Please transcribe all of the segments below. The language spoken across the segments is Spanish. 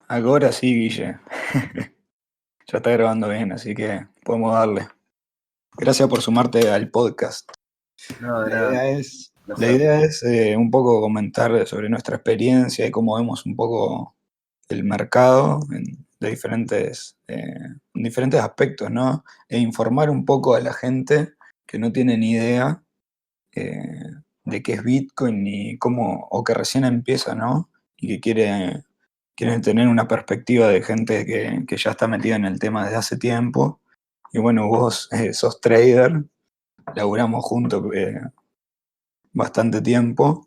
Ahora sí, Guille. Ya está grabando bien, así que podemos darle. Gracias por sumarte al podcast. No, de La nada, idea es, la placer. idea es un poco comentar sobre nuestra experiencia y cómo vemos un poco el mercado en diferentes aspectos, ¿no? E informar un poco a la gente que no tiene ni idea eh, de qué es Bitcoin ni cómo, o que recién empieza, ¿no? Y que quieren tener una perspectiva de gente que ya está metida en el tema desde hace tiempo. Y bueno, vos sos trader, laburamos juntos bastante tiempo.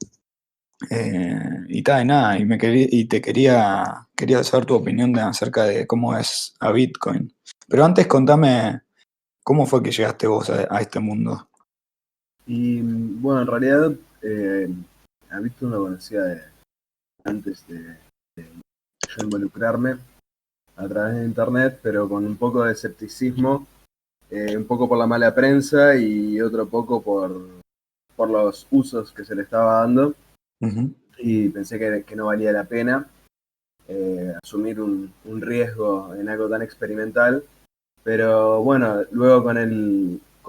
Y te quería saber tu opinión acerca de cómo es a Bitcoin. Pero antes contame cómo fue que llegaste vos a este mundo. Y bueno, en realidad, a Víctor lo conocía antes de yo involucrarme a través de internet, pero con un poco de escepticismo, un poco por la mala prensa y otro poco por los usos que se le estaba dando. Ujú. Y pensé que no valía la pena asumir un riesgo en algo tan experimental. Pero bueno, luego con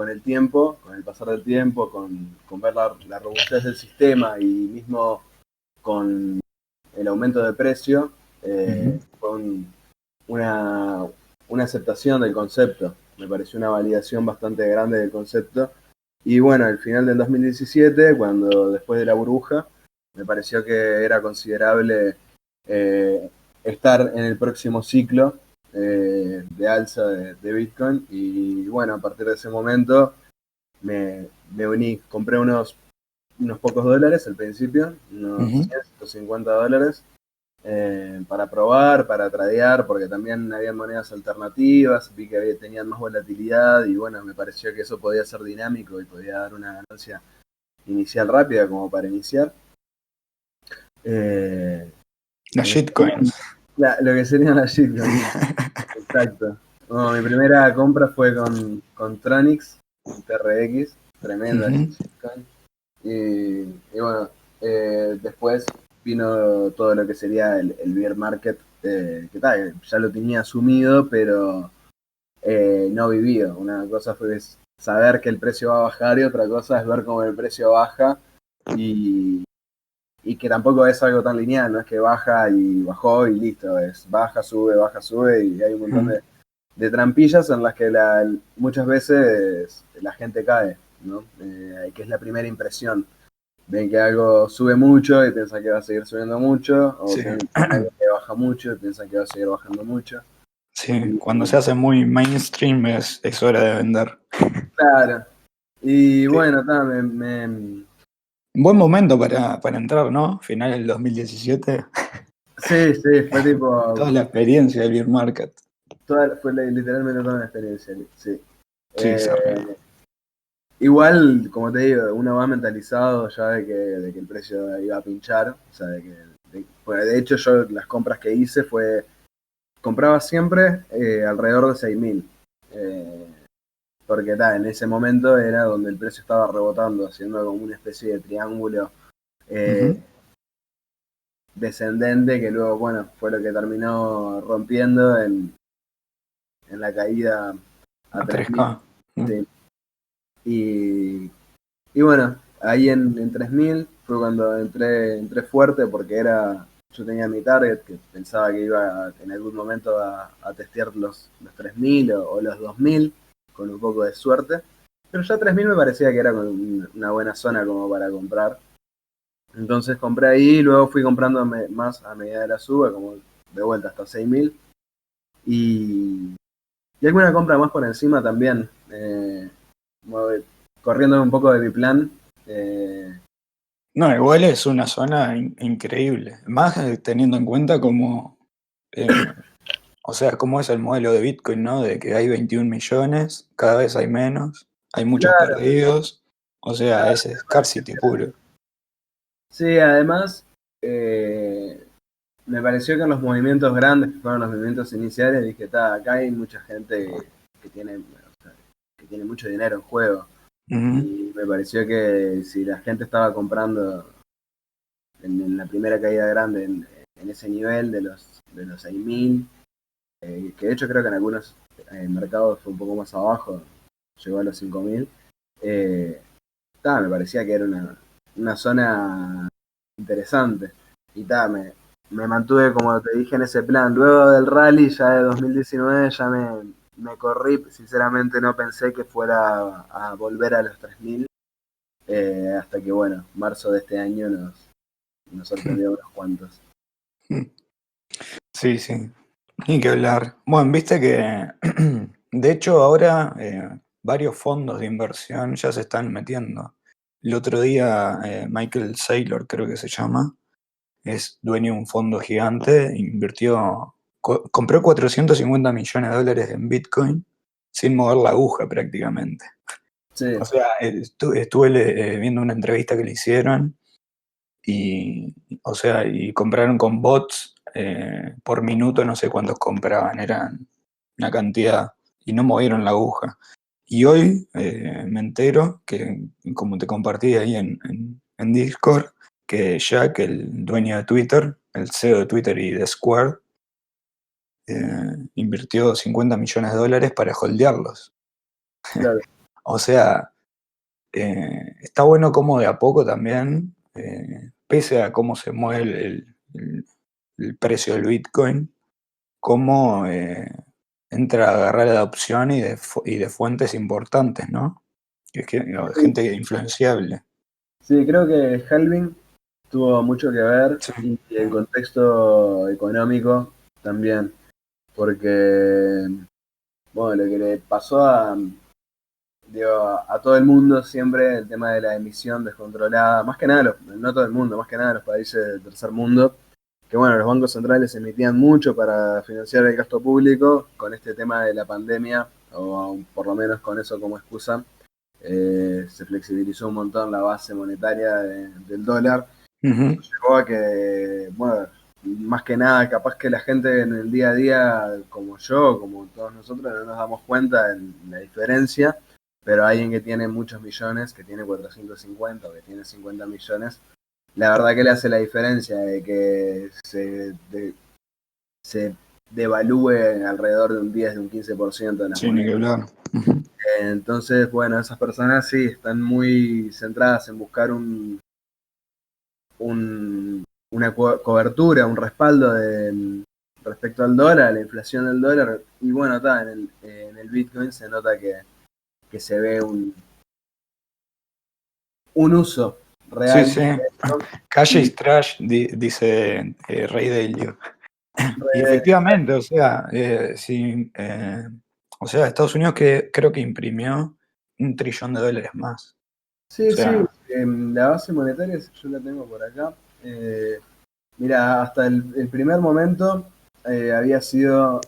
el tiempo, con el pasar del tiempo, con ver la robustez del sistema y mismo con el aumento de precio, Ujú. fue una aceptación del concepto. Me pareció una validación bastante grande del concepto. Y bueno, al final del 2017, cuando después de la burbuja, me pareció que era considerable eh, estar en el próximo ciclo de alza de Bitcoin. Y bueno, a partir de ese momento me uní, compré unos pocos dólares al principio, unos Ujú. 100, $150, para probar, para tradear, porque también había monedas alternativas, vi que tenían más volatilidad y bueno, me pareció que eso podía ser dinámico y podía dar una ganancia inicial rápida como para iniciar. Eh, Las en shitcoins. lo que serían las shitcoins, exacto. No, mi primera compra fue con Tronix, un TRX, tremenda Ujú. shitcoin. Y bueno, después vino todo lo que sería el bear market, que tal, ya lo tenía asumido, pero no vivido. Una cosa fue saber que el precio va a bajar y otra cosa es ver cómo el precio baja y, y que tampoco es algo tan lineal, no es que baja y bajó y listo, es baja, sube y hay un montón Ujú. de trampillas en las que muchas veces la gente cae, ¿no? Que es la primera impresión. Ven que algo sube mucho y piensan que va a seguir subiendo mucho, o Sí. ven algo que baja mucho y piensan que va a seguir bajando mucho. Sí, Y cuando se hace muy mainstream es hora de vender. claro, y Sí. bueno, Un buen momento para entrar, ¿no? Final del 2017. sí, sí, fue tipo, Toda la experiencia del beer market. fue literalmente toda una experiencia, sí. Sí, se re. Eh, Igual, como te digo, uno va mentalizado ya de que el precio iba a pinchar, o sea, pues, de hecho yo las compras que hice compraba siempre alrededor de 6.000. Porque en ese momento era donde el precio estaba rebotando, haciendo como una especie de triángulo eh, Ujú. descendente que luego, bueno, fue lo que terminó rompiendo en la caída a A 3.000. 3K. Mm. Sí. Y, y bueno, ahí en 3.000 fue cuando entré fuerte porque yo tenía mi target que pensaba que iba en algún momento a testear los 3.000 o los 2.000 con un poco de suerte. Pero ya 3.000 me parecía que era una buena zona como para comprar. Entonces compré ahí y luego fui comprando más a medida de la suba, como de vuelta hasta 6.000. Y, y alguna compra más por encima también. Como corriendo un poco de mi plan. No, igual es una zona increíble. Más teniendo en cuenta eh, o sea, cómo es el modelo de Bitcoin, ¿no? De que hay 21 millones, cada vez hay menos, hay muchos Claro, perdidos. O sea, claro, es me pareció scarcity que puro. sí, además, eh, me pareció que en los movimientos grandes, que fueron los movimientos iniciales, dije, acá hay mucha gente que tiene, o sea, que tiene mucho dinero en juego. Ujú. Y me pareció que si la gente estaba comprando en la primera caída grande en ese nivel de los 6.000, que de hecho creo que en algunos mercados fue un poco más abajo, llegó a los 5.000. Me parecía que era una zona interesante. Y me mantuve, como te dije, en ese plan. Luego del rally, ya de 2019, ya me corrí. Sinceramente no pensé que fuera a volver a los 3.000. Hasta que, bueno, marzo de este año nos sorprendió unos cuantos. Sí, sí, ni que hablar. Bueno, viste que de hecho ahora varios fondos de inversión ya se están metiendo. El otro día Michael Saylor, creo que se llama, es dueño de un fondo gigante, compró 450 millones de dólares en Bitcoin sin mover la aguja prácticamente. Sí, O sea, estuve viendo una entrevista que le hicieron y, o sea, y compraron con bots por minuto, no sé cuántos compraban, eran una cantidad y no movieron la aguja. Y hoy me entero que, como te compartí ahí en Discord, que Jack, el dueño de Twitter, el CEO de Twitter y de Square, invirtió 50 millones de dólares para holdearlos. claro. O sea, está bueno como de a poco también, pese a cómo se mueve el precio del Bitcoin, cómo entra a agarrar adopción y de fuentes importantes, ¿no? Que es que, no, Sí, gente influenciable. sí, creo que Halving tuvo mucho que ver Sí. y el contexto económico también, porque, bueno, lo que le pasó a todo el mundo siempre, el tema de la emisión descontrolada, más que nada, no todo el mundo, más que nada los países del tercer mundo, que bueno, los bancos centrales emitían mucho para financiar el gasto público con este tema de la pandemia, o por lo menos con eso como excusa. Se flexibilizó un montón la base monetaria del dólar. Ujú. Llegó a que, bueno, más que nada, capaz que la gente en el día a día, como yo, como todos nosotros, no nos damos cuenta de la diferencia, pero alguien que tiene muchos millones, que tiene 450 o que tiene 50 millones, la verdad que le hace la diferencia de que se devalúe alrededor de un 10, de un 15% en las Sí, ni que monedas. hablar. Ujú. Entonces, bueno, esas personas sí están muy centradas en buscar una cobertura, un respaldo respecto al dólar, a la inflación del dólar. Y bueno, en el Bitcoin se nota que se ve un uso Sí, real sí. de esto. Calle Y is trash, dice Rey Delio. Y re- efectivamente, o sea, sí, o sea, Estados Unidos que creo que imprimió $1 trillón más. O sí, sí, sea, la base monetaria, yo la tengo por acá. Mira, hasta el primer momento había sido,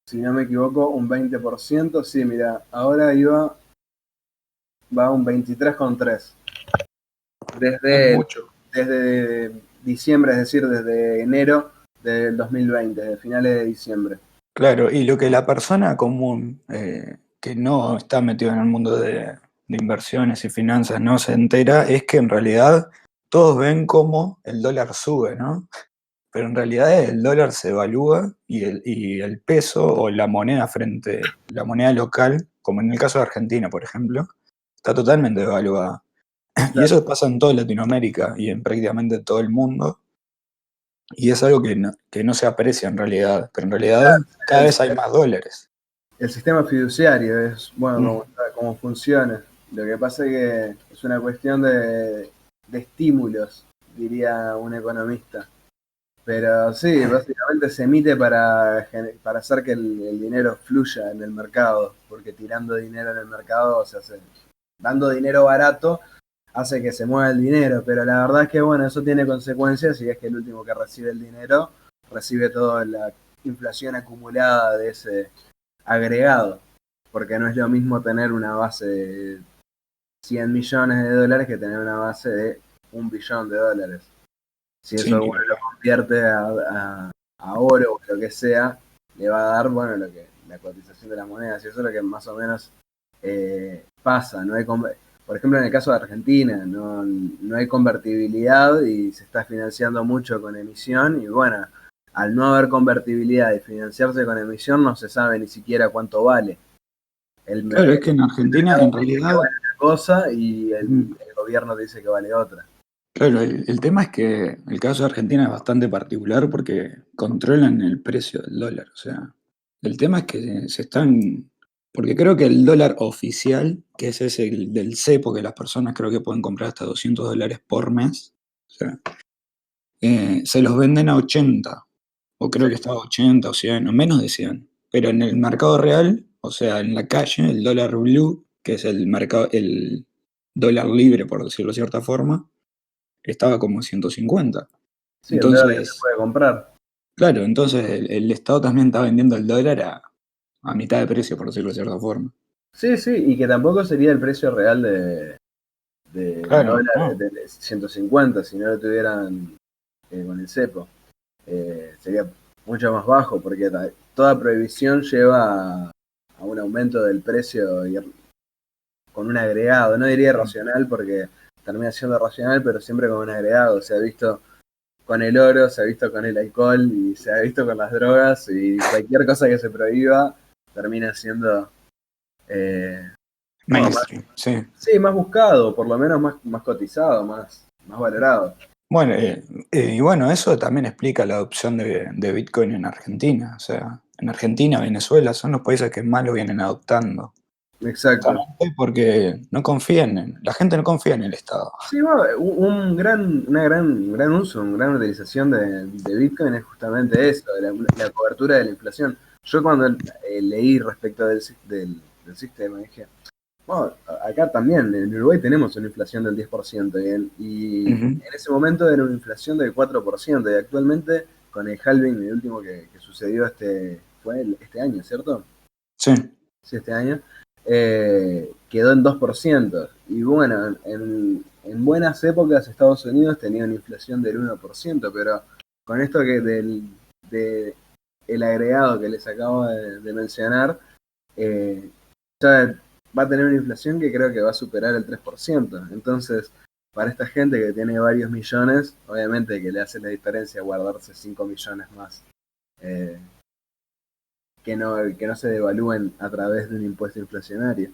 si no me equivoco, un 20%. Sí, mira, ahora va un 23,3. es Desde, mucho. desde diciembre, es decir, desde enero del 2020, desde finales de diciembre. Claro, y lo que la persona común que no está metido en el mundo de inversiones y finanzas no se entera es que en realidad todos ven cómo el dólar sube, ¿no? Pero en realidad el dólar se evalúa y el peso o la moneda frente, la moneda local, como en el caso de Argentina, por ejemplo, está totalmente devaluada. Y Claro, eso pasa en toda Latinoamérica y en prácticamente todo el mundo. Y es algo que no se aprecia en realidad, pero en realidad cada el, vez hay más dólares. el sistema fiduciario es, bueno, Mm, cómo funciona. Lo que pasa es que es una cuestión de estímulos, diría un economista. Pero sí, básicamente se emite para hacer que el dinero fluya en el mercado, porque tirando dinero en el mercado se hace, dando dinero barato hace que se mueva el dinero, pero la verdad es que bueno, eso tiene consecuencias y es que el último que recibe el dinero recibe toda la inflación acumulada de ese agregado, porque no es lo mismo tener una base de 100 millones de dólares que tener una base de 1 billón de dólares. Si sí, eso ni uno lo hablar. convierte a oro o lo que sea, le va a dar, bueno, la cotización de las monedas. Y eso es lo que más o menos pasa. Por ejemplo, en el caso de Argentina, no hay convertibilidad y se está financiando mucho con emisión. Y bueno, al no haber convertibilidad y financiarse con emisión, no se sabe ni siquiera cuánto vale. El, Claro, es el que en Argentina mercado en dice que realidad, vale una cosa y mm, el gobierno dice que vale otra. claro, el tema es que el caso de Argentina es bastante particular porque controlan el precio del dólar. O sea, el tema es que se están, porque creo que el dólar oficial, que es ese del cepo, que las personas creo que pueden comprar hasta $200 por mes, o sea, se los venden a 80, o Sí, creo que estaba a 80 o 100, o menos de 100. Pero en el mercado real, o sea, en la calle, el dólar blue, que es el mercado, el dólar libre, por decirlo de cierta forma, estaba como 150. sí, el dólar que se Entonces, puede comprar. claro, entonces el Estado también está vendiendo el dólar a mitad de precio, por decirlo de cierta forma. Sí, sí, y que tampoco sería el precio real del Claro, dólar no. de 150 si no lo tuvieran con el cepo. Sería mucho más bajo porque toda prohibición lleva a un aumento del precio con un agregado. No diría racional porque termina siendo racional, pero siempre con un agregado. Se ha visto con el oro, se ha visto con el alcohol y se ha visto con las drogas y cualquier cosa que se prohíba termina siendo bueno, Mainstream, sí. sí, más buscado, por lo menos más cotizado, más valorado. Bueno, y bueno, eso también explica la adopción de Bitcoin en Argentina. O sea, en Argentina, Venezuela son los países que más lo vienen adoptando. Exacto. Justamente porque no confían la gente no confía en el Estado. Sí, bueno, un gran uso, una gran utilización de Bitcoin es justamente eso, la cobertura de la inflación. Yo cuando leí respecto del sistema, dije, bueno, acá también, en Uruguay tenemos una inflación del 10% Ujú. en ese momento era una inflación del 4% y actualmente con el halving, el último que sucedió este año, ¿cierto? Sí, Sí, este año, quedó en 2%. Y bueno, en buenas épocas Estados Unidos tenía una inflación del 1%, pero con esto de el agregado que les acabo de mencionar, eh, ya va a tener una inflación que creo que va a superar el 3%. Entonces, para esta gente que tiene varios millones, obviamente que le hace la diferencia guardarse 5 millones más. eh, que no se devalúen a través de un impuesto inflacionario.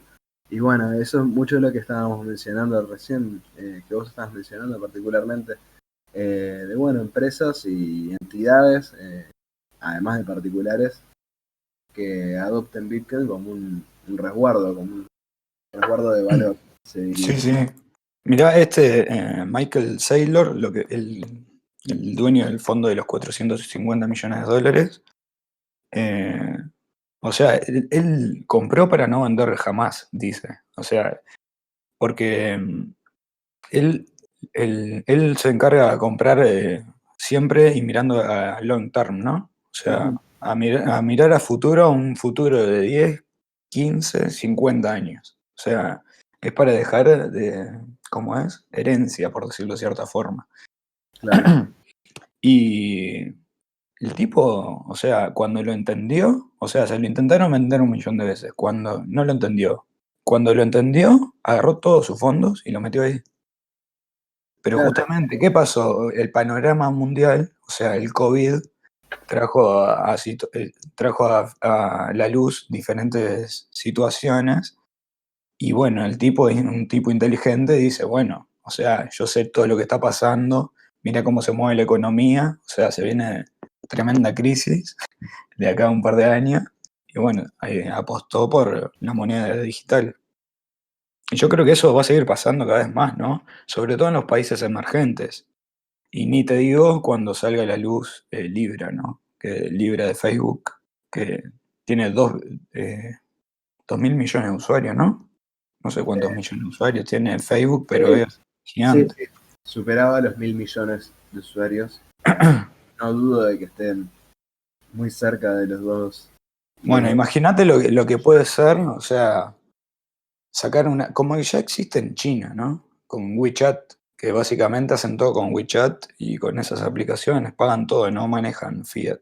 Y bueno, eso es mucho de lo que estábamos mencionando recién, que vos estabas mencionando particularmente, de bueno, empresas y entidades, además de particulares, que adopten Bitcoin como un resguardo, como un resguardo de valor, se diría. sí, sí. Mirá, Michael Saylor, el dueño del fondo de los 450 millones de dólares, eh, o sea, él compró para no vender jamás, dice. O sea, porque él, él se encarga de comprar siempre y mirando a long term, ¿no? O sea, Ujú. a mirar a futuro, un futuro de 10, 15, 50 años. O sea, es para dejar ¿cómo es? Herencia, por decirlo de cierta forma. Claro, Y el tipo, o sea, cuando lo entendió, o sea, se lo intentaron vender 1 millón de veces, cuando no lo entendió. Cuando lo entendió, agarró todos sus fondos y lo metió ahí. Pero claro, justamente, ¿qué pasó? El panorama mundial, o sea, el COVID, trajo a la luz diferentes situaciones y bueno, el tipo, un tipo inteligente, dice, bueno, o sea, yo sé todo lo que está pasando, mira cómo se mueve la economía, o sea, se viene tremenda crisis de acá a un par de años y bueno, apostó por la moneda digital. Y yo creo que eso va a seguir pasando cada vez más, ¿no? Sobre todo en los países emergentes. Y ni te digo cuando salga a la luz Libra, ¿no? Que Libra de Facebook, que tiene 2.000 millones de usuarios, ¿no? No sé cuántos millones de usuarios tiene Facebook, pero sí, es sí, gigante. sí. Superaba los 1.000 millones de usuarios. No dudo de que estén muy cerca de los dos. Bueno, eh, imagínate lo que puede ser, o sea, sacar como ya existe en China, ¿no? Con WeChat, que básicamente hacen todo con WeChat y con esas aplicaciones, pagan todo, no manejan fiat.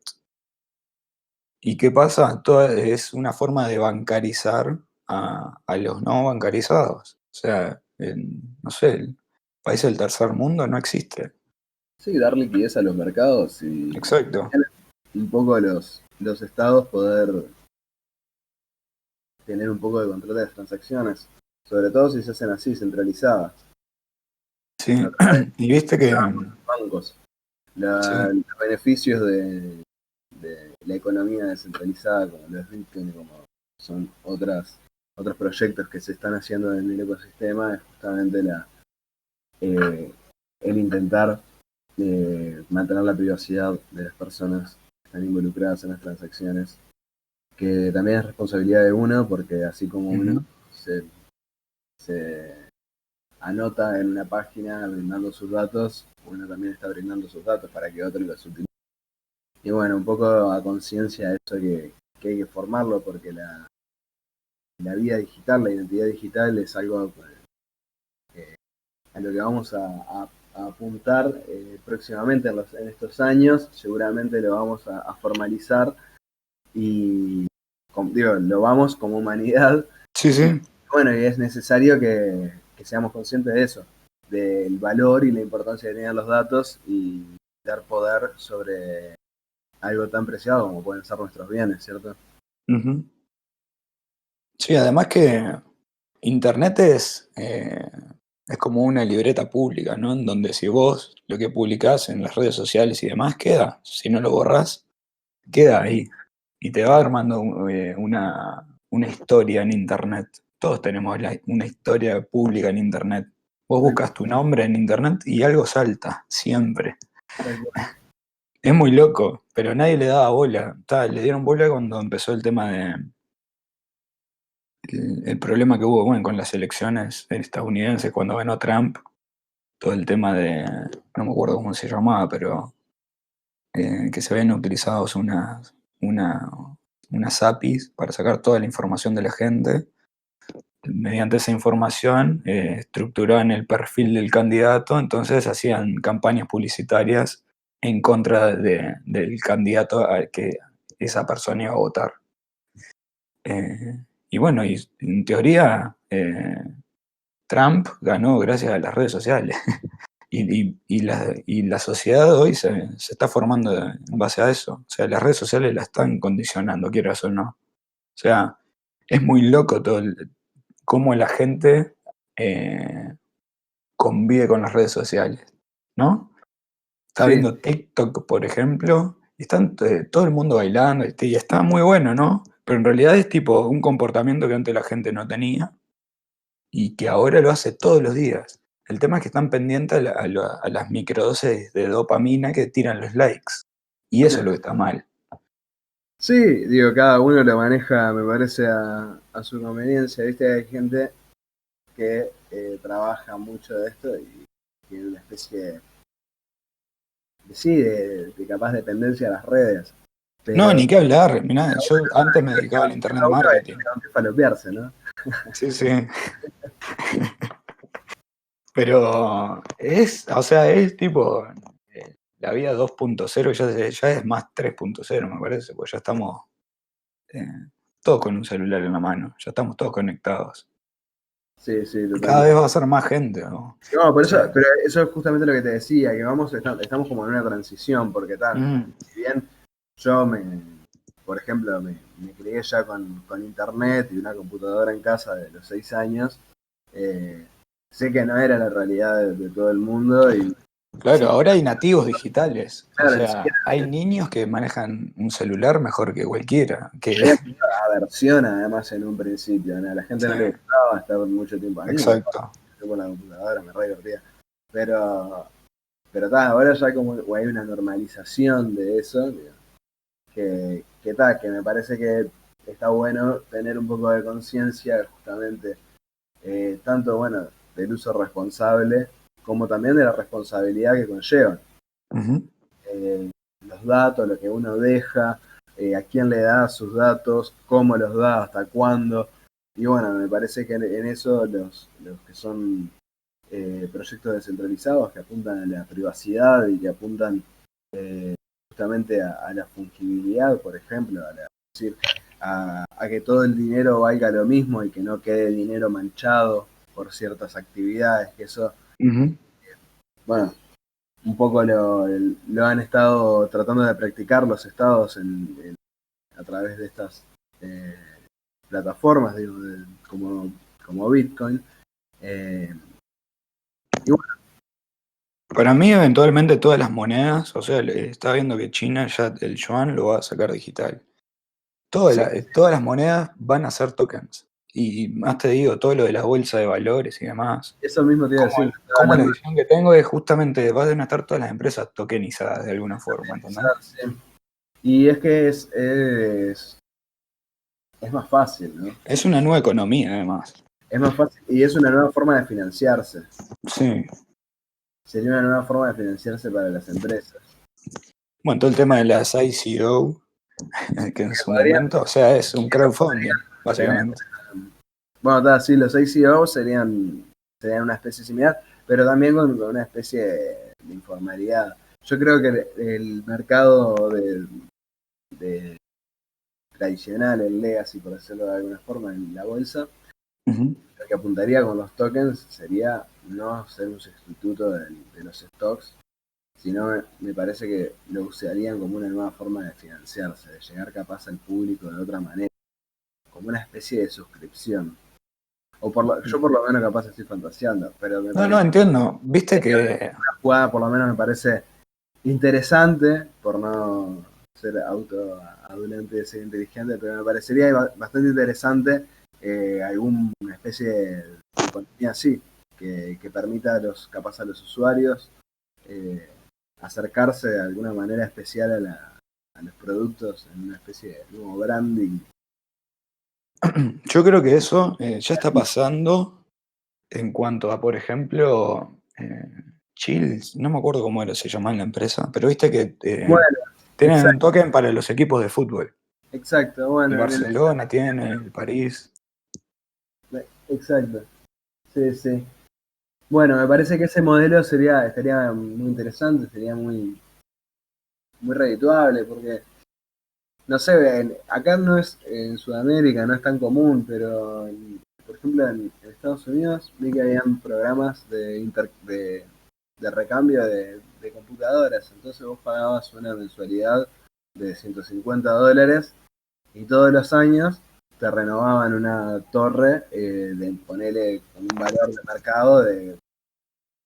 ¿Y qué pasa? Todo es una forma de bancarizar a los no bancarizados. O sea, no sé, el país del tercer mundo no existe. Sí, dar liquidez a los mercados y Exacto. un poco los estados poder tener un poco de control de las transacciones, sobre todo si se hacen así, centralizadas, Sí, a través y viste que, de bancos. sí, Los beneficios de la economía descentralizada, como lo es Bitcoin, como son otros proyectos que se están haciendo en el ecosistema, es justamente el intentar mantener la privacidad de las personas que están involucradas en las transacciones, que también es responsabilidad de uno, porque así como uno ujú, se anota en una página brindando sus datos, uno también está brindando sus datos para que otros los utilicen. Y bueno, un poco a conciencia de eso que hay que formarlo, porque la vida digital, la identidad digital es algo a lo que vamos a apuntar próximamente en estos años. Seguramente lo vamos a formalizar y digo, lo vamos como humanidad. sí, Y sí, bueno, y es necesario que seamos conscientes de eso, del valor y la importancia que tienen los datos y dar poder sobre algo tan preciado como pueden ser nuestros bienes, ¿cierto? ujú. Sí, además que Internet es como una libreta pública, ¿no? En donde si vos lo que publicás en las redes sociales y demás queda, si no lo borrás, queda ahí. Y te va armando una historia en Internet. Todos tenemos una historia pública en Internet. Vos buscas tu nombre en Internet y algo salta, siempre. Es muy loco, pero nadie le daba bola. Le dieron bola cuando empezó el tema el problema que hubo, bueno, con las elecciones estadounidenses, cuando ganó Trump, todo el tema no me acuerdo cómo se llamaba, pero que se habían utilizado una, unas APIs para sacar toda la información de la gente. Mediante esa información estructuraban el perfil del candidato, entonces hacían campañas publicitarias en contra del candidato al que esa persona iba a votar. Y bueno, y en teoría Trump ganó gracias a las redes sociales. Y la sociedad hoy se está formando en base a eso. O sea, las redes sociales la están condicionando, quieras o no. O sea, es muy loco cómo la gente convive con las redes sociales, ¿no? Está Sí, viendo TikTok, por ejemplo, y están todo el mundo bailando, y está muy bueno, ¿no? Pero en realidad es tipo un comportamiento que antes la gente no tenía y que ahora lo hace todos los días. El tema es que están pendientes a las microdosis de dopamina que tiran los likes. Y eso es lo que está mal. sí, digo, cada uno lo maneja, me parece, a su conveniencia. Viste, hay gente que trabaja mucho de esto y tiene una especie sí, de capaz dependencia a las redes. No, Pero ni qué hablar. Mirá, yo antes me dedicaba al internet cada uno marketing. elige con qué falopearse, ¿no? Sí, sí. Pero o sea, es tipo la vida 2.0 ya es más 3.0 me parece, porque ya estamos eh, todos con un celular en la mano, ya estamos todos conectados. Sí, sí, Y cada totalmente. vez va a ser más gente, ¿no? No, O sea, pero eso es justamente lo que te decía, que estamos como en una transición, porque tal, mm, si bien yo por ejemplo, me crié ya con internet y una computadora en casa de los 6 años, eh, sé que no era la realidad de todo el mundo y claro, sí, ahora hay nativos digitales. O claro, ni siquiera sea, hay niños que manejan un celular mejor que cualquiera. había mucha aversión además en un principio, ¿no? A la gente Sí, no le gustaba estar mucho tiempo. A mí me gustaba, exacto. yo con la computadora me re divertía. Pero, pero tal, ahora ya como hay una normalización de eso, que me parece que está bueno tener un poco de conciencia justamente, tanto bueno, del uso responsable, como también de la responsabilidad que conllevan. Ujú, Eh, los datos, lo que uno deja, a quién le da sus datos, cómo los da, hasta cuándo. Y bueno, me parece que en eso los que son proyectos descentralizados que apuntan a la privacidad y que apuntan justamente a la fungibilidad, por ejemplo, es decir, a que todo el dinero valga lo mismo y que no quede dinero manchado por ciertas actividades, que eso, ujú. bueno, un poco lo han estado tratando de practicar los estados a través de estas eh, plataformas, digo, como Bitcoin. Y bueno, Para mí, eventualmente, todas las monedas, o sea, estaba viendo que China ya el yuan lo va a sacar digital. sí, Todas las monedas van a ser tokens. Y más te digo, todo lo de la bolsa de valores y demás. eso mismo te iba a Como, decir. Estaba como la hablando visión que tengo es justamente, van a estar todas las empresas tokenizadas de alguna de forma, ¿entendés? utilizar, sí. Y es que es más fácil, ¿no? Es una nueva economía, además. Es más fácil y es una nueva forma de financiarse. Sí. Sería una nueva forma de financiarse para las empresas. Bueno, todo el tema de las ICO, que en su Podrían, momento, o sea, es un eso podría crowdfunding, tener, básicamente. bueno, sí, los ICO serían una especie similar, pero también con una especie de informalidad. Yo creo que el mercado de tradicional, el legacy, por decirlo de alguna forma, en la bolsa, Ujú. lo que apuntaría con los tokens sería no ser un sustituto de los stocks, sino me parece que lo usarían como una nueva forma de financiarse, de llegar capaz al público de otra manera, como una especie de suscripción. Yo por lo menos capaz estoy fantaseando, pero me No, no, parece entiendo. Viste que que una jugada por lo menos me parece interesante, por no ser autoadulante y ser inteligente, pero me parecería bastante interesante alguna especie de economía así, que permita capaz a los usuarios eh, acercarse de alguna manera especial a los productos en una especie de nuevo branding. yo creo que eso ya está pasando en cuanto a, por ejemplo, Chills, no me acuerdo cómo era, se llamaba la empresa, pero viste que Bueno, tienen un exacto, token para los equipos de fútbol. exacto, El bueno, Barcelona tiene, el París. exacto, sí, sí. Bueno, me parece que ese modelo estaría muy interesante, sería muy redituable, porque, no sé, acá no es, en Sudamérica no es tan común, pero, por ejemplo, en Estados Unidos vi que habían programas de recambio de computadoras, entonces vos pagabas una mensualidad de $150 y todos los años te renovaban una torre de ponerle con un valor de mercado de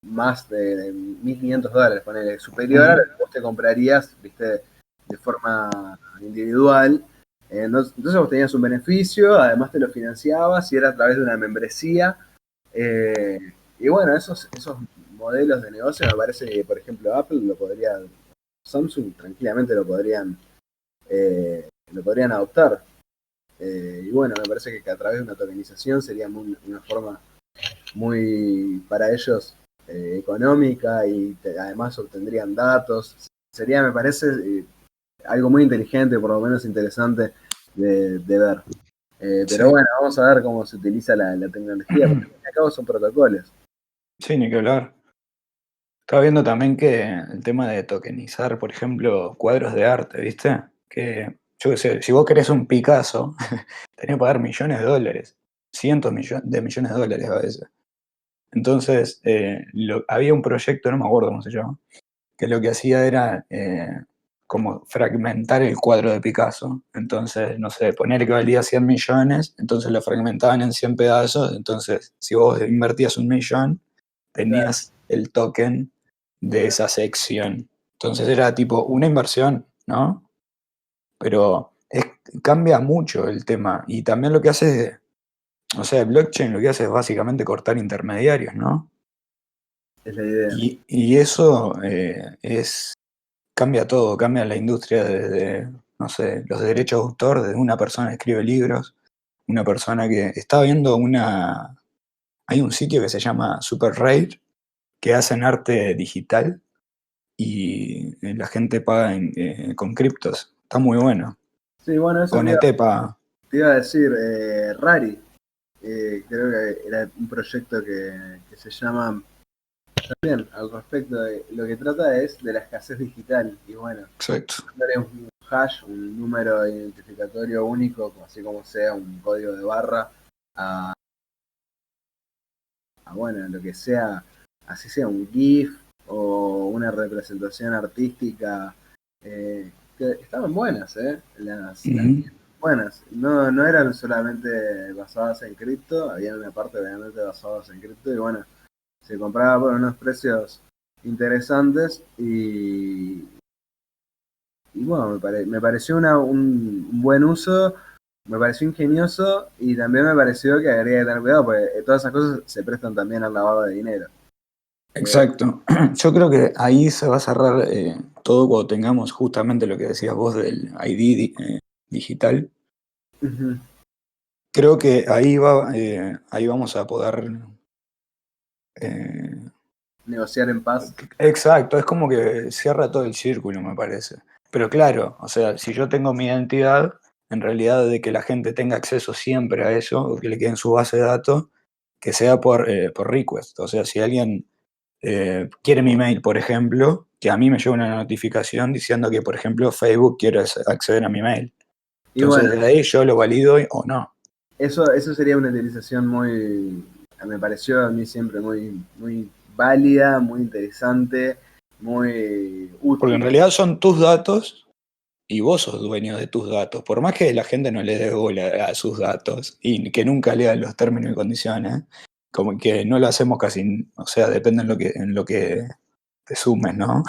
más de $1.500, ponele, superior a lo Ujú. que vos te comprarías, viste, de forma individual. Entonces vos tenías un beneficio, además te lo financiabas y era a través de una membresía. Eh, y bueno, esos modelos de negocio me parece que, por ejemplo, Apple Samsung tranquilamente lo podrían adoptar. Y bueno, me parece que a través de una tokenización sería una forma muy para ellos económica y además obtendrían datos. Sería, me parece, algo muy inteligente, por lo menos interesante de ver. Pero Sí, bueno, vamos a ver cómo se utiliza la tecnología, porque al fin y al cabo son protocolos. sí, ni que hablar. Estaba viendo también que el tema de tokenizar, por ejemplo, cuadros de arte, ¿viste? Que, yo qué sé, si vos querés un Picasso, tenés que pagar millones de dólares, cientos de millones de dólares a veces. Entonces, había un proyecto, no me acuerdo cómo se llama, que lo que hacía era como fragmentar el cuadro de Picasso. Entonces, no sé, poner que valía 100 millones, entonces lo fragmentaban en 100 pedazos. Entonces, si vos invertías 1 millón, Claro. tenías el token de esa sección. Entonces era tipo una inversión, ¿no? Pero cambia mucho el tema. Y también lo que hace, o sea, el blockchain lo que hace es básicamente cortar intermediarios, ¿no? Es la idea. Y eso cambia todo, cambia la industria desde, no sé, los derechos de autor, desde una persona que escribe libros, una persona que está viendo hay un sitio que se llama Super Rare, que hacen arte digital y la gente paga con criptos. Está muy bueno. Sí, bueno, eso Con ET paga. te iba a decir, Rari, creo que era un proyecto que se llama bien al respecto de lo que trata es de la escasez digital y bueno, Exacto. darle un hash, un número identificatorio único, así como sea un código de barra, bueno, lo que sea, así sea un GIF o una representación artística, que estaban buenas, las Ujú. buenas. No, no eran solamente basadas en cripto, había una parte obviamente basadas en cripto y bueno, se compraba por unos precios interesantes y bueno, me pareció un buen uso, me pareció ingenioso y también me pareció que habría que tener cuidado porque todas esas cosas se prestan también al lavado de dinero. Eh, Exacto. Yo creo que ahí se va a cerrar todo cuando tengamos justamente lo que decías vos del ID digital. Ujú. Creo que ahí vamos a poder. eh, Negociar en paz. exacto, es como que cierra todo el círculo, me parece. Pero claro, o sea, si yo tengo mi identidad, en realidad de que la gente tenga acceso siempre a eso, o que le quede en su base de datos, que sea por request. O sea, si alguien quiere mi mail, por ejemplo, que a mí me llegue una notificación diciendo que, por ejemplo, Facebook quiere acceder a mi mail. Y bueno, Entonces, de ahí yo lo valido o no. eso sería una utilización me pareció a mí siempre muy válida, muy interesante, muy Porque en útil. realidad son tus datos y vos sos dueño de tus datos. Por más que la gente no le dé bola a sus datos y que nunca lea los términos y condiciones, como que no lo hacemos casi, o sea, depende en lo que te sumes, ¿no?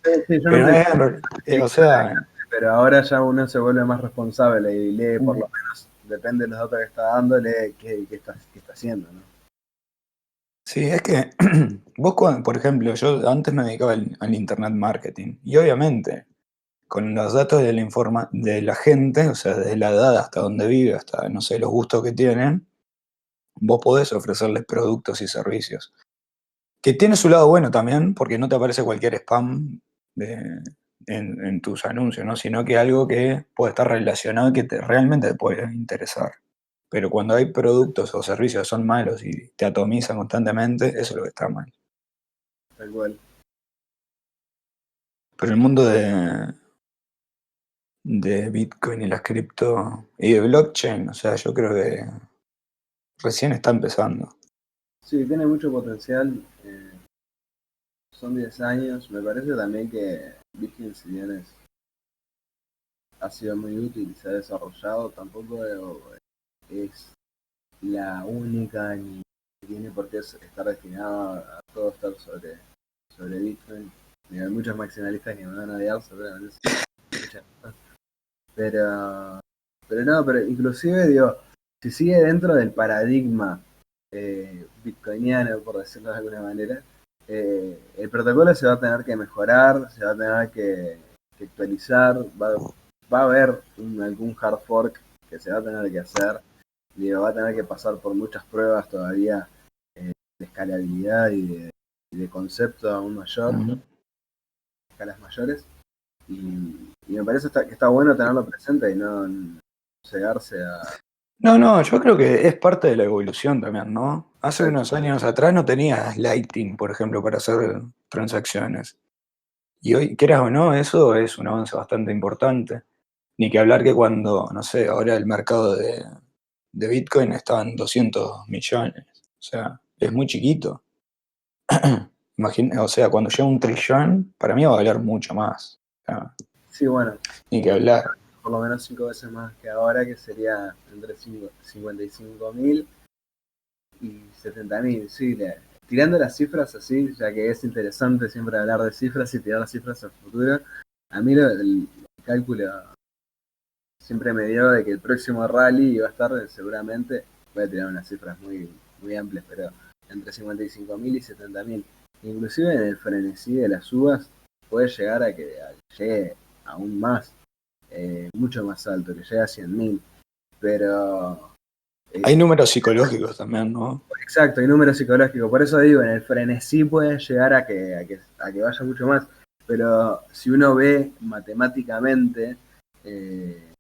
Sí, yo no Pero te es, o sea, pero ahora ya uno se vuelve más responsable y lee por mm, lo menos, depende de los datos que está dando, lee qué está haciendo, ¿no? sí, es que vos, por ejemplo, yo antes me dedicaba al internet marketing y obviamente con los datos de de la gente, o sea, desde la edad hasta donde vive, hasta, no sé, los gustos que tienen, vos podés ofrecerles productos y servicios. Que tiene su lado bueno también, porque no te aparece cualquier spam en tus anuncios, ¿no? Sino que algo que puede estar relacionado y que realmente te puede interesar. Pero cuando hay productos o servicios que son malos y te atomizan constantemente, eso es lo que está mal. Tal cual. Pero el mundo de Bitcoin y las cripto y de blockchain, o sea, yo creo que recién está empezando. Sí, tiene mucho potencial. Son 10 años. Me parece también que Bitcoin, si bien ha sido muy útil y se ha desarrollado, tampoco es la única ni tiene por qué estar destinado a todo estar sobre Bitcoin. Y hay muchos maximalistas que me van a odiar, seguramente sí, muchas cosas. Pero, pero no, pero inclusive digo, si sigue dentro del paradigma bitcoiniano, por decirlo de alguna manera, el protocolo se va a tener que mejorar, se va a tener que actualizar, va a haber algún hard fork que se va a tener que hacer, digo, va a tener que pasar por muchas pruebas todavía de escalabilidad y de concepto aún mayor, Ujú. escalas mayores, y me parece que está bueno tenerlo presente y no cegarse a... No, no, yo creo que es parte de la evolución también, ¿no? Hace Exacto. unos años atrás no tenías Lightning, por ejemplo, para hacer transacciones. Y hoy, quieras o no, eso es un avance bastante importante. Ni que hablar que cuando, no sé, ahora el mercado de Bitcoin está en 200 millones. O sea, es muy chiquito. O sea, cuando llega un trillón, para mí va a valer mucho más. O sea, Sí, bueno, ni que hablar. por lo menos 5 veces más que ahora, que sería entre 55.000 y 70.000. Sí, tirando las cifras así, ya que es interesante siempre hablar de cifras y tirar las cifras al futuro, a mí el cálculo siempre me dio de que el próximo rally iba a estar seguramente, voy a tirar unas cifras muy amplias, pero entre 55.000 y 70.000. Inclusive en el frenesí de las uvas puede llegar llegue aún más, mucho más alto, que llegue a 100.000. Pero, Hay eh, números psicológicos también, ¿no? exacto, hay números psicológicos. Por eso digo, en el frenesí puede llegar a que vaya mucho más. Pero si uno ve matemáticamente, eh,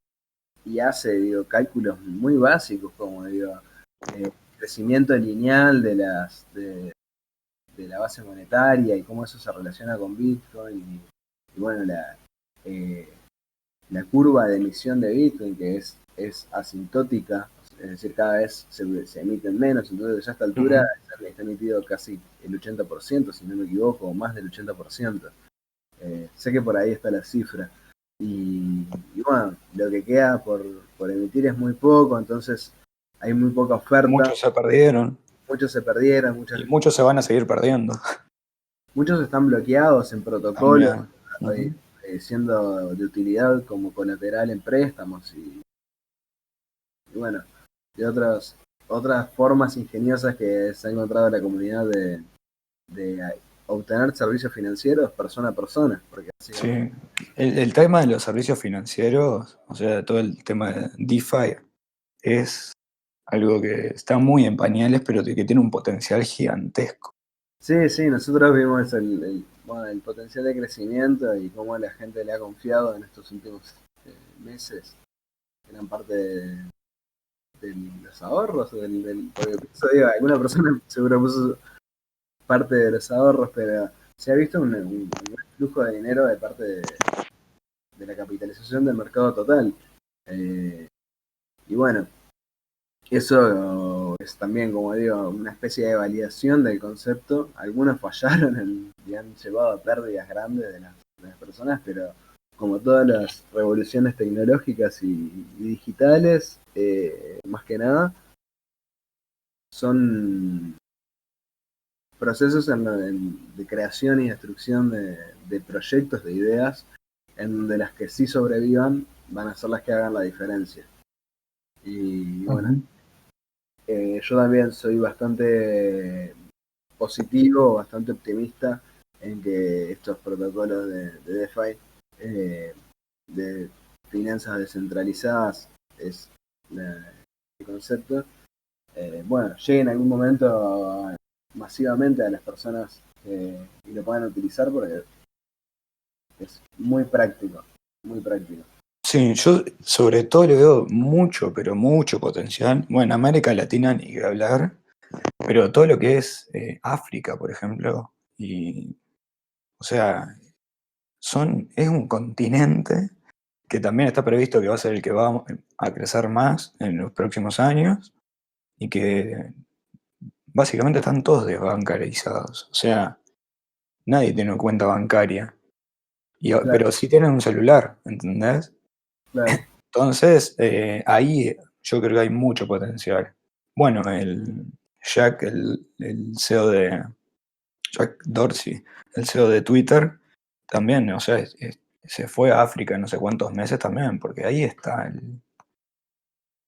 y hace, digo, cálculos muy básicos, como digo, crecimiento lineal de la base monetaria y cómo eso se relaciona con Bitcoin y bueno, eh, la curva de emisión de Bitcoin, que es asintótica, es decir, cada vez se emiten menos, entonces ya a esta altura Ujú. está emitido casi el 80%, si no me equivoco, o más del 80%. Sé que por ahí está la cifra. Y bueno, lo que queda por emitir es muy poco, entonces hay muy poca oferta, Muchos se perdieron muchos se perdieron, y muchos se van a seguir perdiendo muchos están bloqueados en protocolos, también. Ujú. siendo de utilidad como colateral en préstamos y bueno, y otras formas ingeniosas que se ha encontrado la comunidad de obtener servicios financieros persona a persona, porque Sí, básicamente el tema de los servicios financieros, o sea, todo el tema de DeFi, es algo que está muy en pañales, pero que tiene un potencial gigantesco. sí, sí, nosotros vimos bueno, el potencial de crecimiento y cómo la gente le ha confiado en estos últimos meses, gran parte de los ahorros, porque pienso, digo, alguna persona seguro puso parte de los ahorros, pero se ha visto un gran flujo de dinero de parte de la capitalización del mercado total. Eh, y bueno, eso es también, como digo, una especie de validación del concepto. Algunos fallaron y han llevado a pérdidas grandes de las personas, pero como todas las revoluciones tecnológicas y digitales, más que nada, son procesos de creación y destrucción de proyectos, de ideas, en donde las que sí sobrevivan van a ser las que hagan la diferencia. Y bueno, Ujú. yo también soy bastante positivo, bastante optimista en que estos protocolos de DeFi, de finanzas descentralizadas, es el concepto, bueno, llegue en algún momento masivamente a las personas y lo puedan utilizar porque es muy práctico, muy práctico. Sí, yo sobre todo le veo mucho, pero mucho potencial. Bueno, América Latina ni que hablar, pero todo lo que es África, por ejemplo, y, o sea, es un continente que también está previsto que va a ser el que va a crecer más en los próximos años y que básicamente están todos desbancarizados. O sea, nadie tiene una cuenta bancaria, Claro, pero sí tienen un celular, ¿entendés? claro. Entonces, ahí yo creo que hay mucho potencial. Bueno, el CEO Jack Dorsey, el CEO de Twitter, también, o sea, se fue a África no sé cuántos meses también, porque ahí está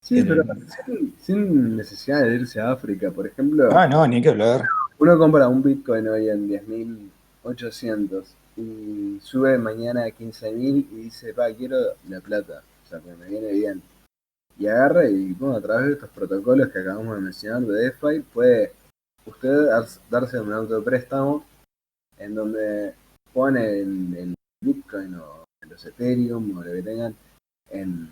Sí, pero el- sin necesidad de irse a África. Por ejemplo, Ah, no, ni que hablar. uno compra un Bitcoin hoy en 10.800 y sube mañana a 15.000 y dice, pa, quiero la plata, o sea, que me viene bien. Y agarra y, bueno, a través de estos protocolos que acabamos de mencionar de DeFi, puede usted darse un autopréstamo en donde pone el Bitcoin o los Ethereum o lo que tengan en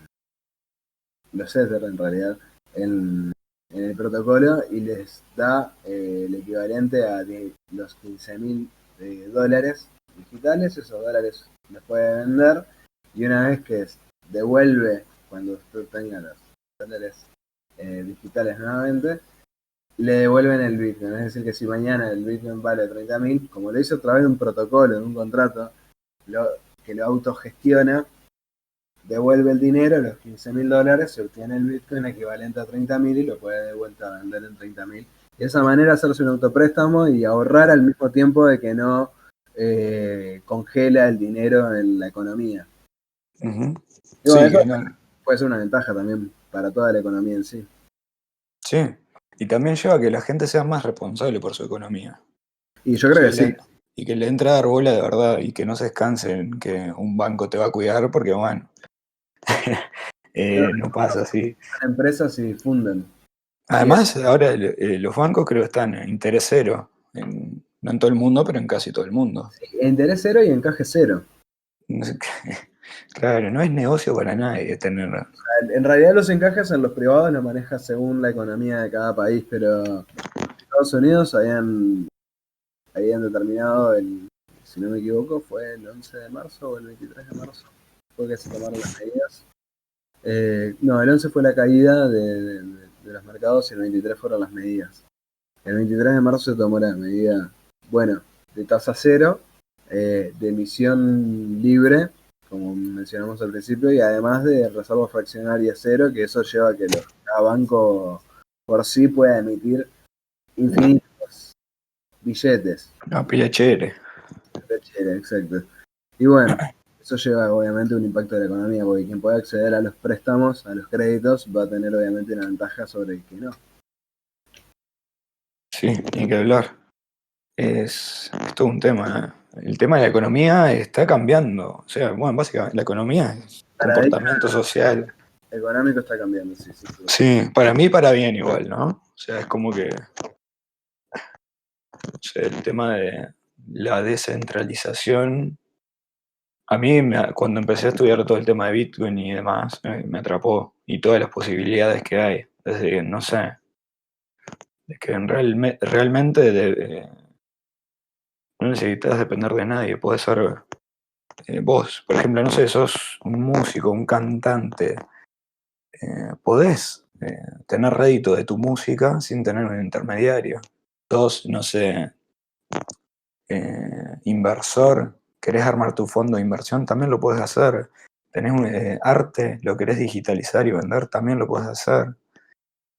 los Ether en realidad en el protocolo y les da el equivalente a los 15.000 dólares digitales. Esos dólares los puede vender y una vez que devuelve cuando usted tenga los dólares digitales nuevamente, le devuelven el Bitcoin. Es decir, que si mañana el Bitcoin vale 30.000, como lo hizo a través de un protocolo, de un contrato, lo, que lo autogestiona, devuelve el dinero, los 15.000 dólares, se obtiene el Bitcoin equivalente a 30.000 y lo puede de vuelta a vender en 30.000. De esa manera hacerse un autopréstamo y ahorrar al mismo tiempo de que no congela el dinero en la economía. Ujú. Y bueno, Sí, eso puede ser una ventaja también para toda la economía en sí. sí. Y también lleva a que la gente sea más responsable por su economía. Y yo O creo sea, que sí. y que le entre a dar bola de verdad y que no se descanse en que un banco te va a cuidar porque, bueno, no pasa así. Las empresas se difunden. Y Además, ahora los bancos creo que están en interés cero, no en todo el mundo, pero en casi todo el mundo. interés cero y encaje cero. No sé claro, no es negocio para nadie tener. En realidad los encajes en los privados los maneja según la economía de cada país, pero Estados Unidos habían determinado si no me equivoco, fue el 11 de marzo o el 23 de marzo, fue que se tomaron las medidas. No, el 11 fue la caída los mercados y el 23 fueron las medidas. El 23 de marzo se tomó la medida, bueno, de tasa cero, de emisión libre, como mencionamos al principio, y además de reserva fraccionaria cero, que eso lleva a que cada banco por sí pueda emitir infinitos billetes. No, pila chévere. Exacto. Y bueno, eso lleva obviamente un impacto de la economía, porque quien pueda acceder a los préstamos, a los créditos, va a tener obviamente una ventaja sobre el que no. Sí, ni que hablar. Es todo un tema. El tema de la economía está cambiando. O sea, bueno, básicamente la economía es Paradigma comportamiento social. económico está cambiando, sí, sí. Sí, para mí para bien igual, ¿no? O sea, es como que o sea, el tema de la descentralización, a mí cuando empecé a estudiar todo el tema de Bitcoin y demás, me atrapó y todas las posibilidades que hay. Desde, no sé, de que realmente no necesitas depender de nadie, puedes ser vos, por ejemplo, no sé, sos un músico, un cantante, podés tener rédito de tu música sin tener un intermediario. Sos, no sé, inversor, querés armar tu fondo de inversión, también lo puedes hacer. Tenés arte, lo querés digitalizar y vender, también lo puedes hacer.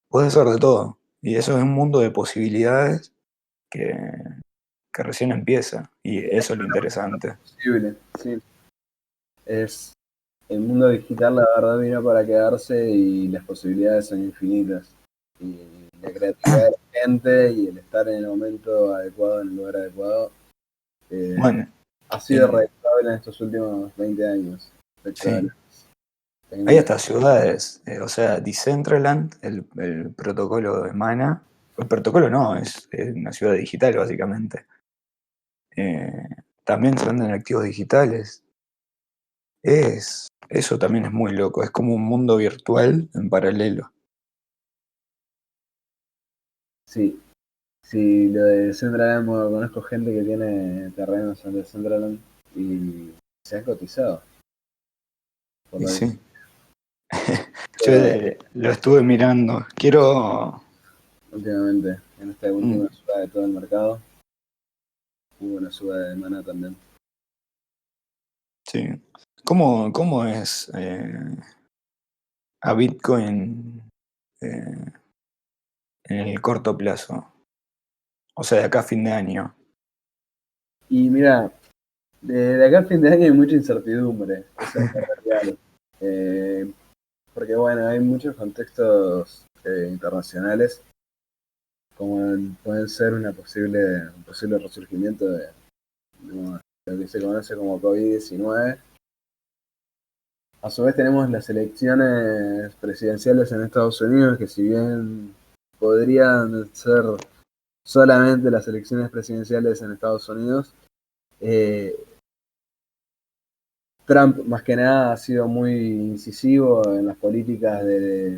Puedes hacer de todo. Y eso es un mundo de posibilidades que, que recién empieza. Y eso es lo interesante. Posible, sí. Es el mundo digital, la verdad, vino para quedarse y las posibilidades son infinitas. Y la creatividad de la gente y el estar en el momento adecuado, en el lugar adecuado, eh, Bueno, ha sido eh, redituable en estos últimos 20 años respecto a sí. las Hay tecnologías. hasta ciudades, o sea, Decentraland, el protocolo de Mana, el protocolo no, es una ciudad digital básicamente. Eh, También se venden activos digitales. Eso también es muy loco, es como un mundo virtual en paralelo. Sí, sí, lo de Decentraland, bueno, conozco gente que tiene terrenos en Decentraland y se ha cotizado por Y lo sí, yo visto lo estuve mirando. Quiero... últimamente, en esta mm, última suba de todo el mercado. Hubo una suba de mana también. sí. ¿Cómo es a Bitcoin eh, en el corto plazo? O sea, de acá a fin de año. Y mira, de acá al fin de año hay mucha incertidumbre, esa es la realidad. Porque bueno, hay muchos contextos internacionales, como pueden ser un posible resurgimiento de lo que se conoce como COVID-19. A su vez tenemos las elecciones presidenciales en Estados Unidos, que si bien podrían ser solamente las elecciones presidenciales en Estados Unidos, eh, Trump más que nada ha sido muy incisivo en las políticas de,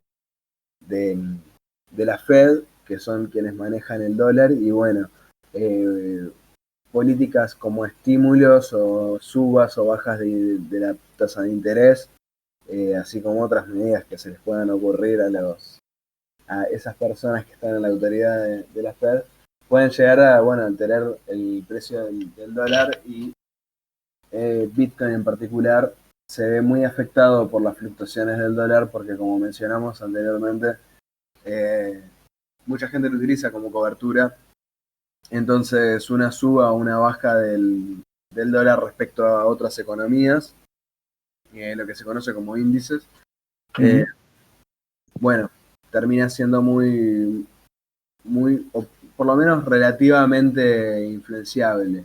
de la Fed, que son quienes manejan el dólar, y bueno, eh, políticas como estímulos o subas o bajas de la tasa de interés, así como otras medidas que se les puedan ocurrir a esas personas que están en la autoridad de la Fed, pueden llegar a bueno, alterar el precio del dólar y Bitcoin en particular se ve muy afectado por las fluctuaciones del dólar porque como mencionamos anteriormente, eh, mucha gente lo utiliza como cobertura. Entonces una suba o una baja del dólar respecto a otras economías, lo que se conoce como índices, eh, Ujú. bueno, termina siendo o por lo menos relativamente influenciable.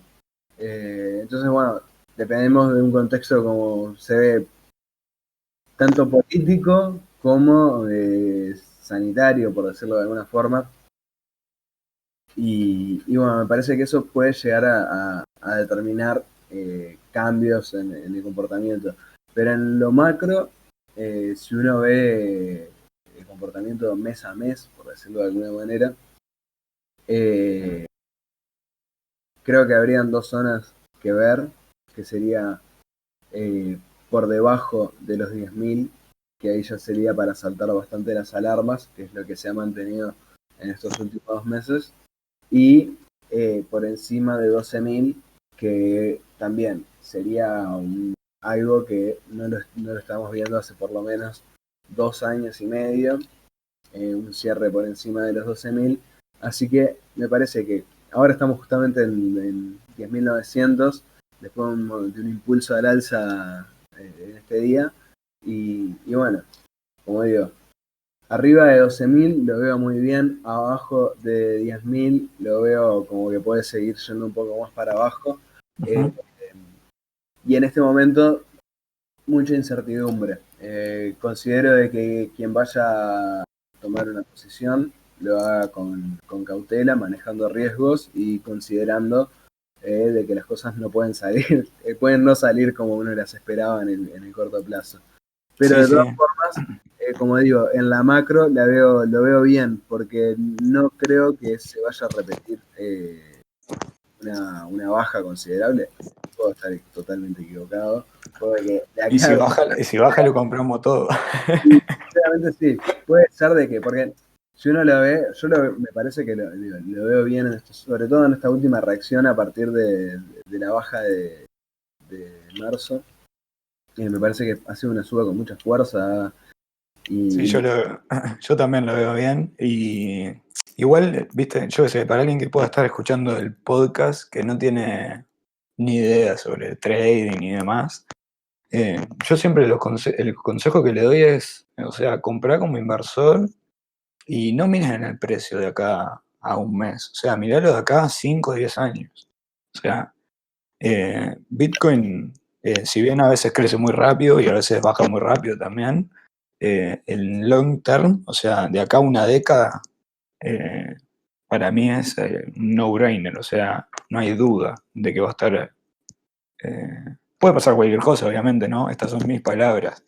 Entonces, bueno, dependemos de un contexto como se ve tanto político como sanitario, por decirlo de alguna forma. Y bueno, me parece que eso puede llegar a determinar cambios en el comportamiento. Pero en lo macro, si uno ve el comportamiento mes a mes, por decirlo de alguna manera, eh, creo que habrían dos zonas que ver, que sería por debajo de los 10.000 que ahí ya sería para saltar bastante las alarmas, que es lo que se ha mantenido en estos últimos 2 meses, y por encima de 12.000, que también sería algo que no lo estamos viendo hace por lo menos 2 años y medio, un cierre por encima de los 12.000, así que me parece que ahora estamos justamente en 10.900, después de un impulso al alza en este día, y bueno, como digo, arriba de 12.000 lo veo muy bien, abajo de 10.000 lo veo como que puede seguir yendo un poco más para abajo. Eh, y en este momento, mucha incertidumbre. Considero de que quien vaya a tomar una posición lo haga con cautela, manejando riesgos y considerando de que las cosas no pueden salir, pueden no salir como uno las esperaba en el corto plazo. Pero Sí, de sí. todas formas, como digo, en la macro lo veo bien, porque no creo que se vaya a repetir una baja considerable. Puedo estar totalmente equivocado. Puede que de Y acá, si baja lo compramos todo. sinceramente sí, puede ser de que, porque si uno lo ve, me parece que lo veo bien, sobre todo en esta última reacción a partir de la baja de marzo. Me parece que ha sido una suba con mucha fuerza. Sí, Y yo también lo veo bien. Y igual, viste, yo qué sé, para alguien que pueda estar escuchando el podcast, que no tiene ni idea sobre trading y demás, yo siempre el consejo que le doy es, o sea, comprar como inversor y no mires en el precio de acá a un mes. O sea, miralo de acá a 5 o 10 años. O sea, Bitcoin, si bien a veces crece muy rápido y a veces baja muy rápido también, en long term, o sea, de acá a una década, eh, para mí es un no-brainer, o sea, no hay duda de que va a estar. Puede pasar cualquier cosa, obviamente, ¿no? Estas son mis palabras,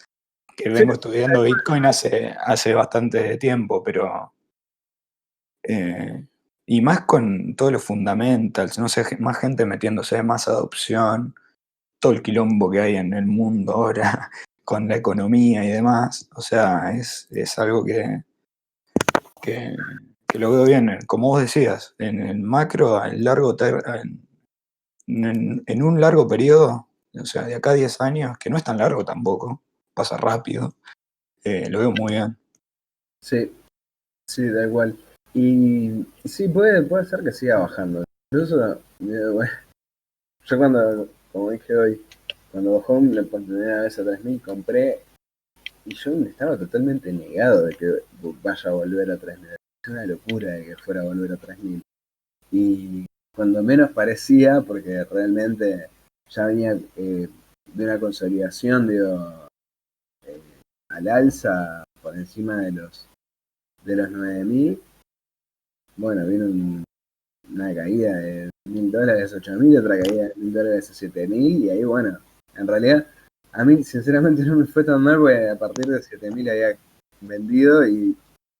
que sí, vengo estudiando Bitcoin hace bastante tiempo, pero. eh, y más con todos los fundamentals, no sé, más gente metiéndose, más adopción, todo el quilombo que hay en el mundo ahora con la economía y demás. O sea, es algo que, que lo veo bien. Como vos decías, en el macro, en un largo periodo, o sea, de acá a 10 años, que no es tan largo tampoco, pasa rápido, lo veo muy bien. sí, sí, da igual. Y sí, puede ser que siga bajando. Incluso, bueno, yo como dije hoy, cuando bajó la oportunidad vez a 3.000 compré y yo estaba totalmente negado de que vaya a volver a 3.000. Es una locura de que fuera a volver a 3.000. Y cuando menos parecía, porque realmente ya venía de una consolidación, digo, eh, al alza por encima de los 9.000. Bueno, vino una caída de $1.000 a 8.000, otra caída de $1.000 a 7.000, y ahí, bueno, en realidad, a mí sinceramente no me fue tan mal, porque a partir de 7.000 había vendido, y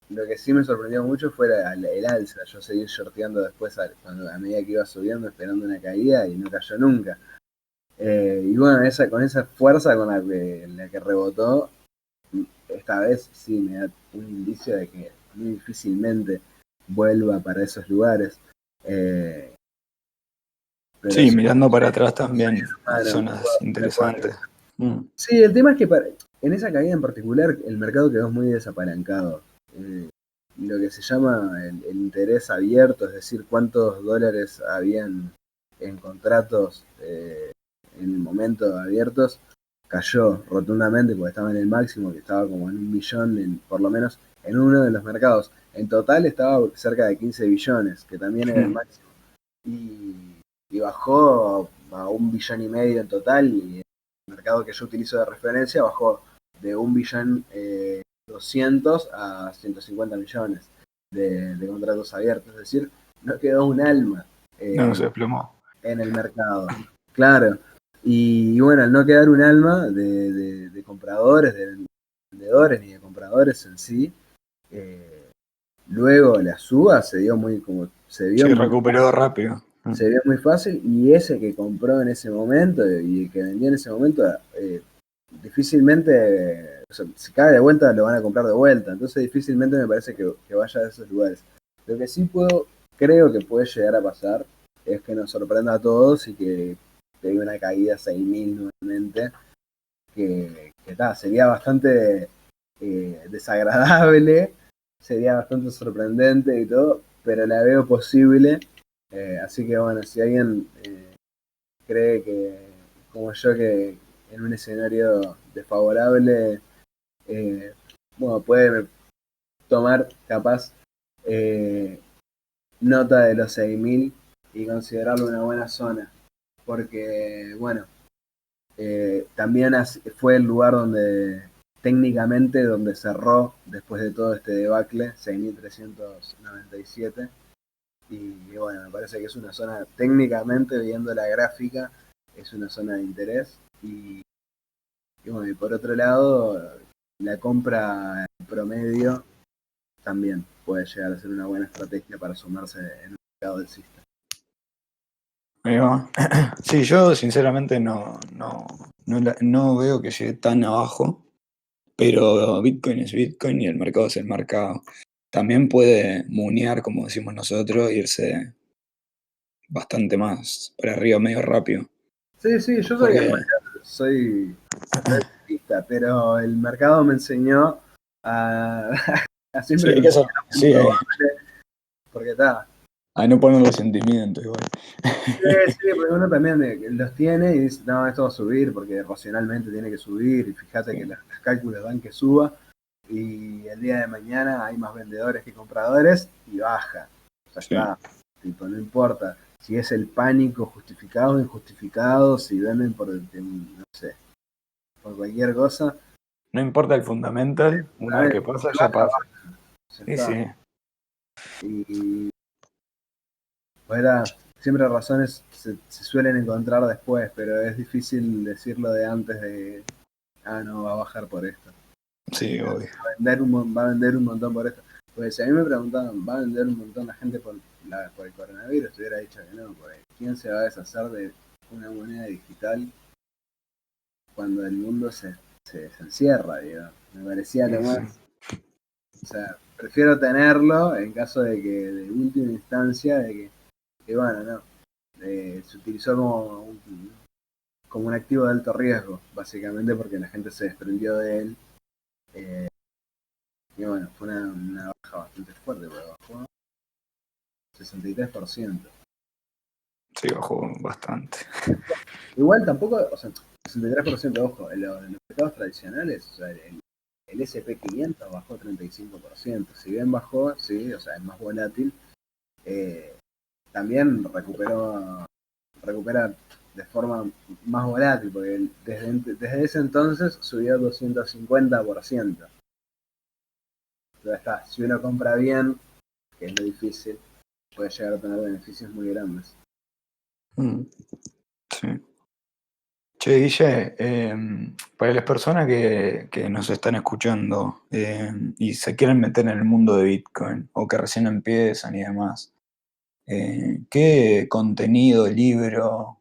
lo que sí me sorprendió mucho fue el alza. Yo seguí shorteando después a medida que iba subiendo, esperando una caída, y no cayó nunca. Y bueno, con esa fuerza con la que rebotó, esta vez sí me da un indicio de que muy difícilmente vuelva para esos lugares. Eh, pero Sí, sí, mirando para atrás también hay claro, zonas interesantes. Mm. sí, el tema es que en esa caída en particular el mercado quedó muy desapalancado. Lo que se llama el interés abierto, es decir, cuántos dólares habían en contratos en el momento abiertos, cayó rotundamente porque estaba en el máximo, que estaba como en 1 billón, por lo menos en uno de los mercados. En total estaba cerca de 15 billones, que también era el Mm. máximo. Y bajó a 1,5 billones en total, y el mercado que yo utilizo de referencia bajó de 1,2 billones a 150 millones de contratos abiertos, es decir, no quedó un alma No, eh, se desplomó. en el mercado. Claro. Y bueno, al no quedar un alma de compradores, de vendedores ni de compradores en sí, luego la suba se vio Sí, muy recuperó rápido. Mm. se vio muy fácil, y ese que compró en ese momento y el que vendió en ese momento difícilmente, o sea, si cae de vuelta lo van a comprar de vuelta, entonces difícilmente me parece que vaya a esos lugares. Lo que sí creo que puede llegar a pasar es que nos sorprenda a todos y que pegue una caída a 6.000 nuevamente, que sería bastante desagradable, sería bastante sorprendente y todo, pero la veo posible. Así que bueno, si alguien cree que, como yo, que en un escenario desfavorable, eh, bueno, puede tomar capaz eh, nota de los 6.000 y considerarlo una buena zona, porque bueno, también fue el lugar donde técnicamente donde cerró después de todo este debacle, 6.397. Y bueno, me parece que es una zona, técnicamente, viendo la gráfica, es una zona de interés. Y bueno, y por otro lado, la compra en promedio también puede llegar a ser una buena estrategia para sumarse en el mercado del sistema. Ahí va. Sí, yo sinceramente no veo que llegue tan abajo, pero Bitcoin es Bitcoin y el mercado es el mercado. También puede munear, como decimos nosotros, e irse bastante más para arriba medio rápido. Sí, sí, yo soy, en Porque, realidad, soy optimista, pero el mercado me enseñó a, a sí, siempre hay que hacer, considerar un sí, probable, porque está. a no poner los sentimientos igual. Sí, sí, porque uno también los tiene y dice, no, esto va a subir porque racionalmente tiene que subir y fíjate que Sí, los cálculos dan que suba y el día de mañana hay más vendedores que compradores y baja. O sea, sí. está, tipo, no importa si es el pánico justificado o injustificado, si venden no sé, por cualquier cosa, No importa el fundamental, una vez que pasa, si ya baja, pasa. baja. Ya Sí, está. sí, Y pues siempre razones se suelen encontrar después, pero es difícil decirlo de antes de, no, va a bajar por esto. sí, obvio. Va a vender un montón por esto. Pues si a mí me preguntaban, ¿va a vender un montón la gente por el coronavirus? Te hubiera dicho que no, porque ¿quién se va a deshacer de una moneda digital cuando el mundo se encierra, digo? Me parecía lo Sí, sí. más. O sea, prefiero tenerlo en caso de que, de última instancia, que bueno, no. Se utilizó como un activo de alto riesgo, básicamente porque la gente se desprendió de él. Eh, y bueno, fue una baja bastante fuerte, porque bajó 63%. Sí, bajó bastante. Igual tampoco, o sea, 63%, ojo, en los mercados tradicionales, o sea, el SP 500 bajó 35%. Si bien bajó, sí, o sea, es más volátil, eh, también recupera de forma más volátil, porque desde ese entonces subió 250%. Ya está, si uno compra bien, que es lo difícil, puede llegar a tener beneficios muy grandes. Mm, sí. Che, Guille, para las personas que nos están escuchando y se quieren meter en el mundo de Bitcoin o que recién empiezan y demás, ¿qué contenido, libro,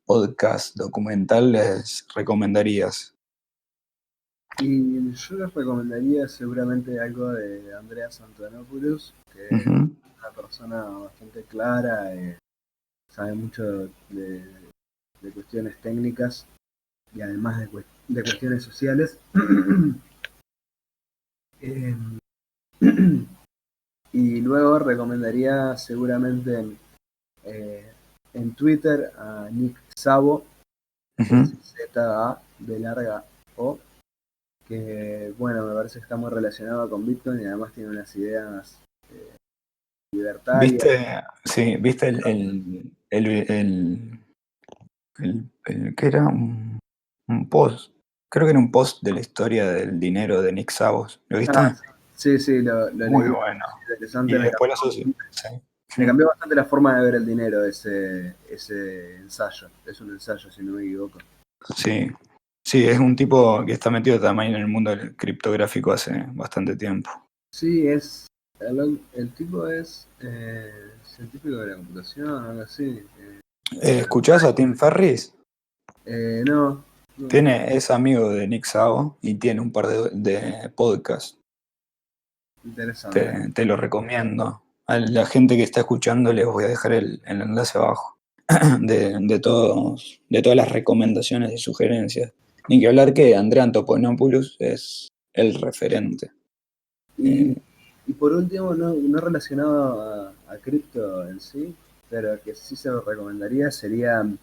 podcast, documental les recomendarías? Y yo les recomendaría seguramente algo de Andreas Antonopoulos, que es Ujú. una persona bastante clara, sabe mucho de cuestiones técnicas y además de cuestiones sociales. Eh, y luego recomendaría seguramente eh, en Twitter a Nick Szabo, que es Ujú. ZA de larga O, que bueno, me parece que está muy relacionado con Bitcoin y además tiene unas ideas libertarias. ¿Viste, sí, viste ¿qué era? Un post, creo que era un post de la historia del dinero de Nick Savos, ¿lo Ah, viste? sí, sí, lo Muy leí, bueno. interesante, Y después la socio. Sí, me sí, cambió bastante la forma de ver el dinero ese ensayo, es un ensayo si no me equivoco. sí. Sí, es un tipo que está metido también en el mundo del criptográfico hace bastante tiempo. Sí, el tipo es científico de la computación, algo así. ¿Escuchás a Tim Ferriss? No, Es amigo de Nick Szabo y tiene un par de podcasts. Interesante. Te lo recomiendo. A la gente que está escuchando les voy a dejar el enlace abajo de todas las recomendaciones y sugerencias. Ni que hablar que Andrea Antonopoulos es el referente. Y, y por último, no relacionado a cripto en sí, pero que sí se lo recomendaría serían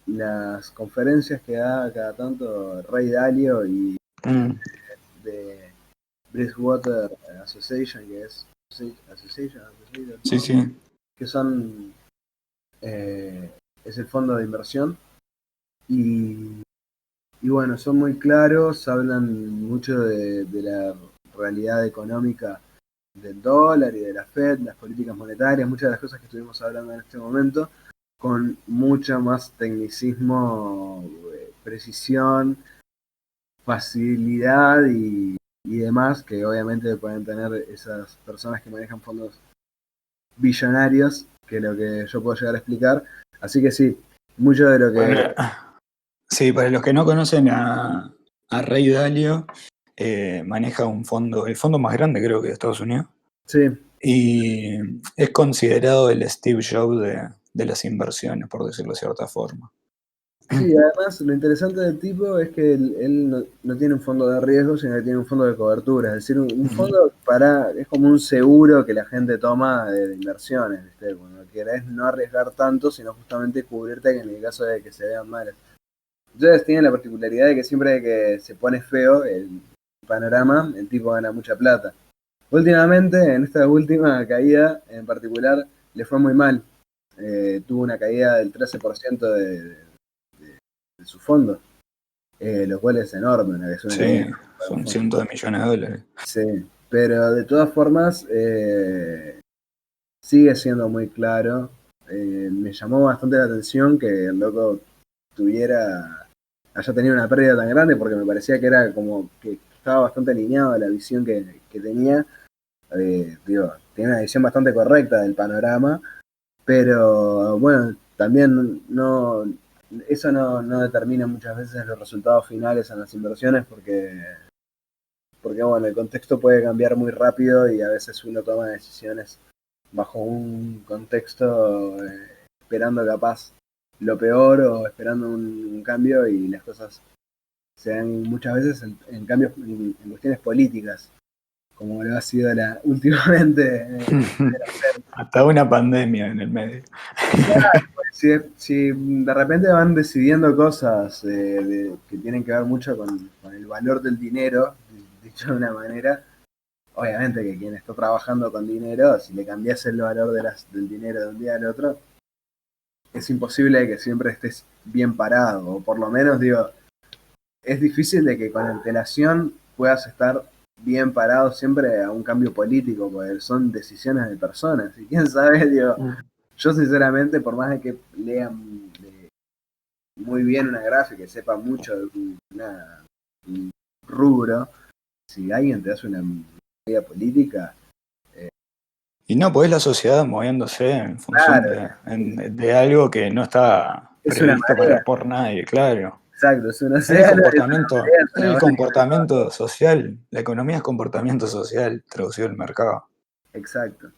las conferencias que da cada tanto Ray Dalio y Mm, de Bridgewater Association, que es Association, sí, sí. que son es el fondo de inversión y, y bueno, son muy claros, hablan mucho de la realidad económica del dólar y de la Fed, las políticas monetarias, muchas de las cosas que estuvimos hablando en este momento, con mucho más tecnicismo, precisión, facilidad y demás, que obviamente pueden tener esas personas que manejan fondos billonarios, que lo que yo puedo llegar a explicar. Así que sí, mucho de lo que... Sí, para los que no conocen a Ray Dalio, maneja un fondo, el fondo más grande creo que de Estados Unidos, Sí, y es considerado el Steve Jobs de las inversiones, por decirlo de cierta forma. sí, además lo interesante del tipo es que él no tiene un fondo de riesgo, sino que tiene un fondo de cobertura. Es decir, un fondo es como un seguro que la gente toma de inversiones, ¿viste? Cuando querés no arriesgar tanto, sino justamente cubrirte en el caso de que se vean mal. Entonces tiene la particularidad de que siempre que se pone feo el panorama, el tipo gana mucha plata. Últimamente, en esta última caída en particular, le fue muy mal. Tuvo una caída del 13% de su fondo, lo cual es enorme, es una caída Sí, enorme para un son fondo. cientos de millones de dólares. Sí, pero de todas formas, sigue siendo muy claro. Me llamó bastante la atención que el loco haya tenido una pérdida tan grande, porque me parecía que era como que estaba bastante alineado a la visión que tenía. Digo, tiene una visión bastante correcta del panorama, pero bueno, también eso no determina muchas veces los resultados finales en las inversiones, porque bueno, el contexto puede cambiar muy rápido y a veces uno toma decisiones bajo un contexto esperando capaz lo peor o esperando un cambio, y las cosas se dan muchas veces en cambios, en cuestiones políticas, como lo ha sido últimamente. Hasta una pandemia en el medio. Si de repente van decidiendo cosas que tienen que ver mucho con el valor del dinero, dicho de una manera, obviamente que quien está trabajando con dinero, si le cambias el valor del dinero de un día al otro, es imposible que siempre estés bien parado, o por lo menos digo, es difícil de que con antelación puedas estar bien parado siempre a un cambio político, porque son decisiones de personas, y quién sabe, digo, yo sinceramente, por más de que lean muy bien una gráfica y sepa mucho de un rubro, si alguien te hace una medida política, Y no, pues es la sociedad moviéndose en función claro, de algo que no está es una previsto marea, por nadie, claro. exacto, es un Es el océano, comportamiento, es es una el marea. comportamiento social. La economía es comportamiento social traducido al mercado. Exacto.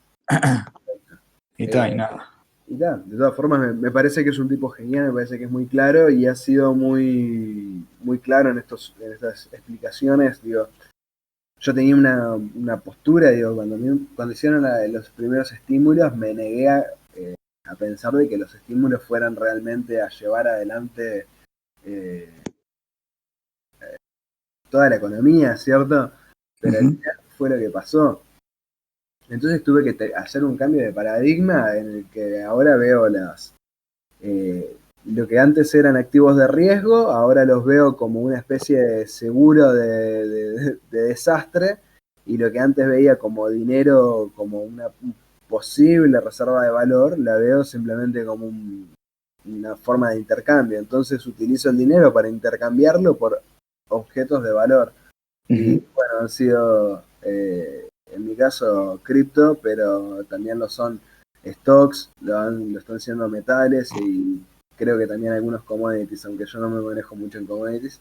Y tal, y Eh, nada. y nada, de todas formas me parece que es un tipo genial, me parece que es muy claro y ha sido muy claro en estas explicaciones. Digo, yo tenía una postura, digo, cuando hicieron los primeros estímulos, me negué a pensar de que los estímulos fueran realmente a llevar adelante eh, toda la economía, ¿cierto? Pero al Ujú. final fue lo que pasó. Entonces tuve que hacer un cambio de paradigma en el que ahora veo lo que antes eran activos de riesgo, ahora los veo como una especie de seguro de desastre, y lo que antes veía como dinero, como una posible reserva de valor, la veo simplemente como una forma de intercambio. Entonces utilizo el dinero para intercambiarlo por objetos de valor. Y Ujú. bueno, han sido, en mi caso, cripto, pero también lo son stocks, lo están siendo metales creo que también algunos commodities, aunque yo no me manejo mucho en commodities.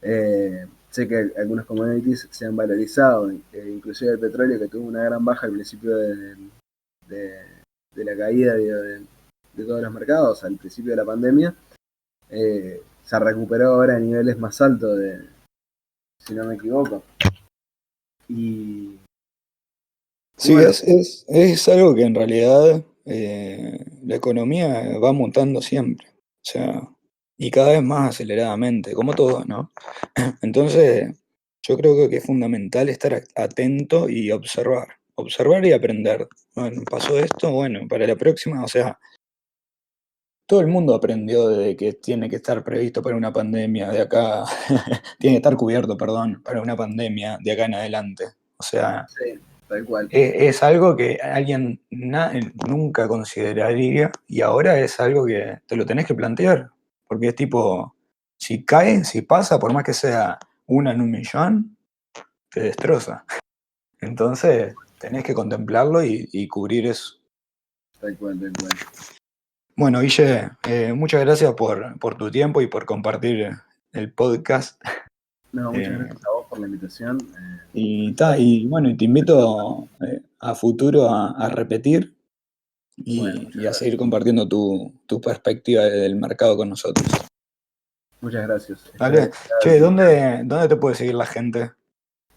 Sé que algunos commodities se han valorizado, inclusive el petróleo que tuvo una gran baja al principio de, de la caída de todos los mercados, al principio de la pandemia, se recuperó ahora a niveles más altos, si no me equivoco. Y, y Sí, bueno, es algo que en realidad la economía va mutando siempre, o sea, y cada vez más aceleradamente, como todo, ¿no? Entonces, yo creo que es fundamental estar atento y observar y aprender. Bueno, pasó esto, bueno, para la próxima, o sea, todo el mundo aprendió de que tiene que estar previsto para una pandemia de acá, tiene que estar cubierto, perdón, para una pandemia de acá en adelante. O sea, sí, tal cual, es algo que alguien nunca consideraría y ahora es algo que te lo tenés que plantear, porque es tipo, si cae, si pasa, por más que sea una en un millón, te destroza. Entonces, tenés que contemplarlo y cubrir eso. tal cual, tal cual. Bueno, Guille, muchas gracias por tu tiempo y por compartir el podcast. No, muchas Eh, gracias a vos por la invitación. y bueno, y te invito a futuro a repetir Bueno, y muchas a seguir gracias. compartiendo tu perspectiva del mercado con nosotros. Muchas gracias. ¿Vale? Estaré Che, atento. ¿dónde te puede seguir la gente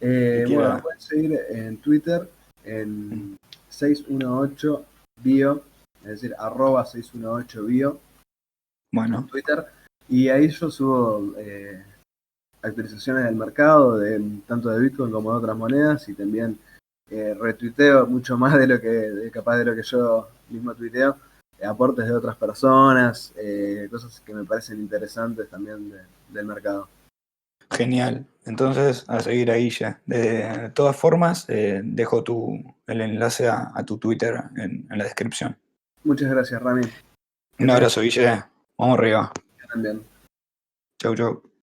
que Bueno, me quiera? pueden seguir en Twitter en 618bio, es decir, arroba 618bio en Bueno, Twitter. Y ahí yo subo actualizaciones del mercado, tanto de Bitcoin como de otras monedas, y también retuiteo mucho más de lo capaz de lo que yo mismo tuiteo, aportes de otras personas, cosas que me parecen interesantes también del mercado. genial. Entonces, a seguir a Guille. De todas formas, dejo el enlace a tu Twitter en la descripción. Muchas gracias, Rami. Que Un tengas abrazo, Guille. Vamos arriba. también. Chau, chau.